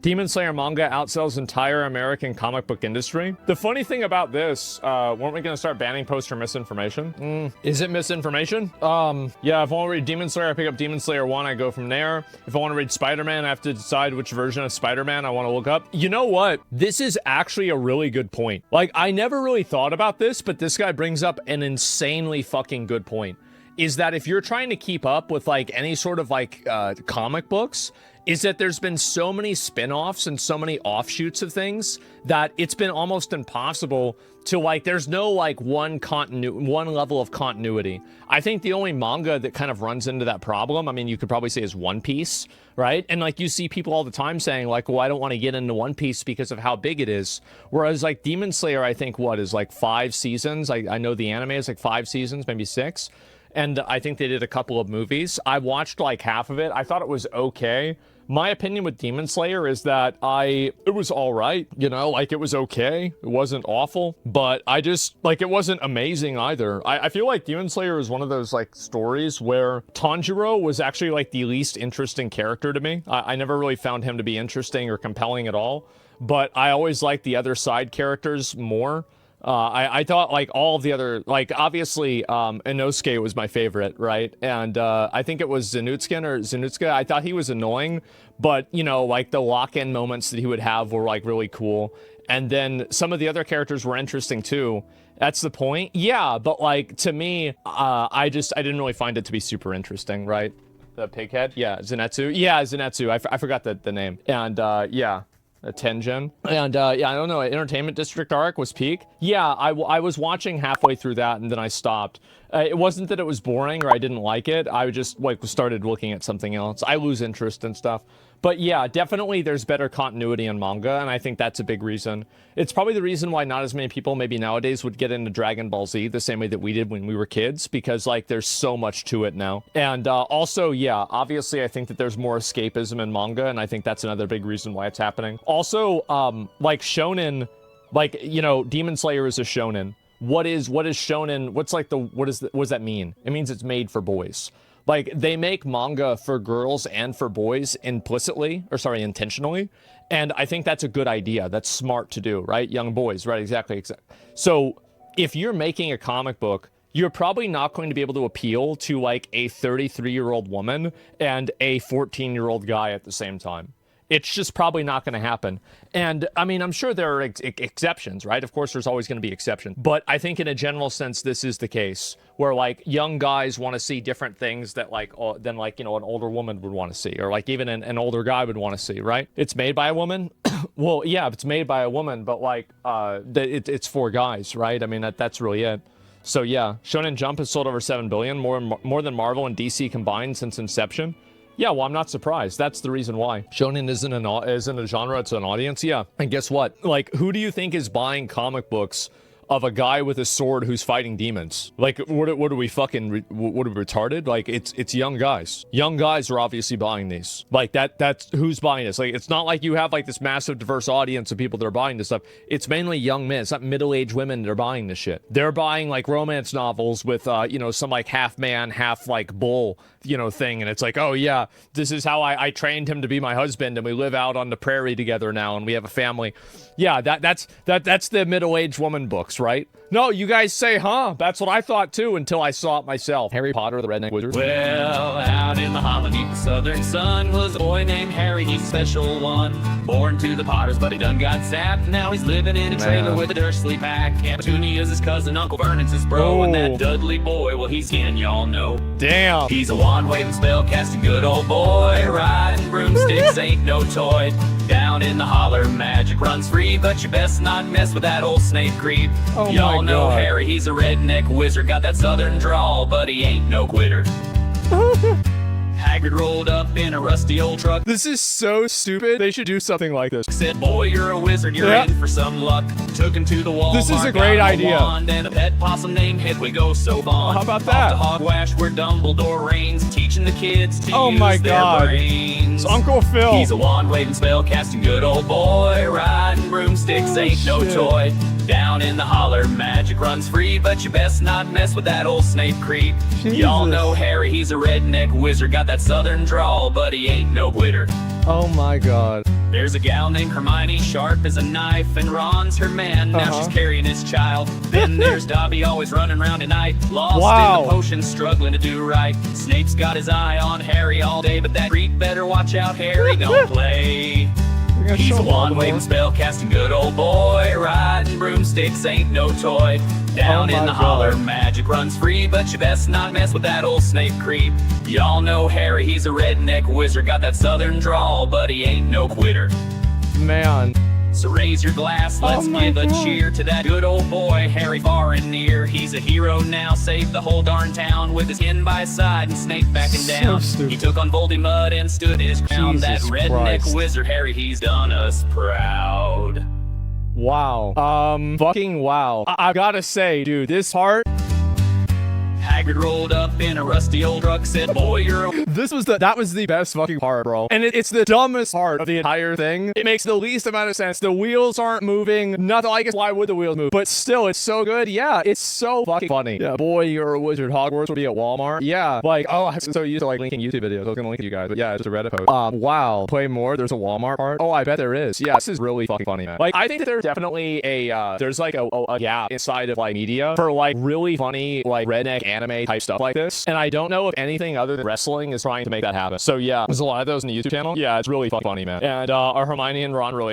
Demon Slayer manga outsells entire American comic book industry. The funny thing about this, weren't we gonna start banning poster misinformation? Is it misinformation? Yeah, if I wanna read Demon Slayer, I pick up Demon Slayer 1, I go from there. If I wanna read Spider-Man, I have to decide which version of Spider-Man I wanna look up. You know what? This is actually a really good point. Like, I never really thought about this, but this guy brings up an insanely fucking good point. Is that if you're trying to keep up with like any sort of like comic books, is that there's been so many spin-offs and so many offshoots of things that it's been almost impossible to like, there's no like one level of continuity. I think the only manga that kind of runs into that problem, I mean, you could probably say is One Piece, right? And like you see people all the time saying like, well, I don't want to get into One Piece because of how big it is. Whereas like Demon Slayer, I think what is like 5 seasons. I know the anime is like 5 seasons, maybe 6. And I think they did a couple of movies. I watched like half of it. I thought it was okay. My opinion with Demon Slayer is that it was all right, you know, like it was okay. It wasn't awful, but I just, like, it wasn't amazing either. I feel like Demon Slayer is one of those like stories where Tanjiro was actually like the least interesting character to me. I never really found him to be interesting or compelling at all, but I always liked the other side characters more. I thought like all of the other, like obviously Inosuke was my favorite, right? And I think it was Zanutsuka. I thought he was annoying, but you know, like the lock-in moments that he would have were like really cool. And then some of the other characters were interesting too. That's the point. Yeah, but like to me, I didn't really find it to be super interesting, right? The pighead? Yeah, Zenitsu. Yeah, Zenitsu. I forgot the name. And yeah. A Tengen. And yeah, I don't know, Entertainment District arc was peak. Yeah, I was watching halfway through that and then I stopped. It wasn't that it was boring or I didn't like it. I just like started looking at something else. I lose interest in stuff. But yeah, definitely there's better continuity in manga, and I think that's a big reason. It's probably the reason why not as many people maybe nowadays would get into Dragon Ball Z the same way that we did when we were kids, because like there's so much to it now. And also, yeah, obviously I think that there's more escapism in manga, and I think that's another big reason why it's happening. Also, like shonen, like, you know, Demon Slayer is a shonen. What is shonen? What's like what does that mean? It means it's made for boys. Like, they make manga for girls and for boys intentionally. And I think that's a good idea. That's smart to do, right? Young boys, right? Exactly. So if you're making a comic book, you're probably not going to be able to appeal to like a 33-year-old woman and a 14-year-old guy at the same time. It's just probably not going to happen. And I mean, I'm sure there are exceptions, right? Of course, there's always going to be exceptions. But I think in a general sense, this is the case where like young guys want to see different things that like, than like, you know, an older woman would want to see, or like even an older guy would want to see, right? It's made by a woman. Well, yeah, it's made by a woman, but like, it's for guys, right? I mean, that's really it. So yeah, Shonen Jump has sold over 7 billion, more than Marvel and DC combined since inception. Yeah, well, I'm not surprised. That's the reason why. Shonen isn't a genre, it's an audience. Yeah. And guess what? Like, who do you think is buying comic books of a guy with a sword who's fighting demons? Like, what are we retarded? Like, it's young guys. Young guys are obviously buying these. Like, that's who's buying this. Like, it's not like you have like this massive diverse audience of people that are buying this stuff. It's mainly young men. It's not middle-aged women that are buying this shit. They're buying like romance novels with you know, some like half man, half like bull, you know, thing, and it's like, oh yeah, this is how I trained him to be my husband, and we live out on the prairie together now, and we have a family. Yeah, that's the middle-aged woman books, right? No, you guys say, huh? That's what I thought too, until I saw it myself. Harry Potter, the Redneck Wizard. Well, out in the hot beneath the southern sun was a boy named Harry, he's a special one. Born to the Potters, but he done got zapped. Now he's living in a trailer with a Dursley pack. And Petunia's his cousin, Uncle Vernon's his bro. And that Dudley boy, well, he's skin, y'all know. Damn. He's a wand-waving, spell-casting good old boy. Riding broomsticks ain't no toy. Down in the holler, magic runs free, but you best not mess with that old snake creep. Oh y'all know Harry, he's a redneck wizard, got that southern drawl, but he ain't no quitter. Hagrid rolled up in a rusty old truck. This is so stupid. They should do something like this. Said, boy, you're a wizard, you're in for some luck. Took him to the Walmart. This is a great idea. And a pet possum named Hedwig goes so bon. How about that? Off to Hogwash where Dumbledore reigns, teaching the kids to use their brains. It's Uncle Phil. He's a wand-waving, spell-casting good old boy. Riding broomsticks ain't no toy. Down in the holler, magic runs free, but you best not mess with that old Snape creep. Y'all know Harry, he's a redneck wizard, got that southern drawl, but he ain't no quitter. Oh my god. There's a gal named Hermione, sharp as a knife, and Ron's her man, now she's carrying his child. Then there's Dobby, always running around at night, lost in the potion, struggling to do right. Snape's got his eye on Harry all day, but that creep better watch out, Harry, don't play. He's a wand-waving, spell-casting good old boy, riding broomsticks ain't no toy. Down in the holler, magic runs free, but you best not mess with that old Snape creep. Y'all know Harry, he's a redneck wizard, got that southern drawl, but he ain't no quitter. Man. So raise your glass, let's give a cheer to that good old boy, Harry, far and near. He's a hero now, saved the whole darn town with his kin by his side and Snape backing down. He took on Voldemort and stood his ground. That redneck wizard, Harry, he's done us proud. Wow. Fucking wow. I gotta say, dude, this part. Hagrid rolled up in a rusty old truck, said, boy, you're a... That was the best fucking part, bro. And it's the dumbest part of the entire thing. It makes the least amount of sense. The wheels aren't moving. Nothing. I guess why would the wheels move? But still, it's so good. Yeah, it's so fucking funny. Yeah, boy, you're a wizard. Hogwarts will be at Walmart. Yeah, like, oh, I'm so used to like linking YouTube videos. I was gonna link you guys, but yeah, it's just a Reddit post. Wow. Play more. There's a Walmart part. Oh, I bet there is. Yeah, this is really fucking funny, man. Like, I think that there's definitely there's like a gap inside of like media for like really funny like redneck anime type stuff like this. And I don't know if anything other than wrestling is trying to make that happen. So yeah, there's a lot of those in the YouTube channel. Yeah, it's really fucking funny, man. And our Hermione and Ron relate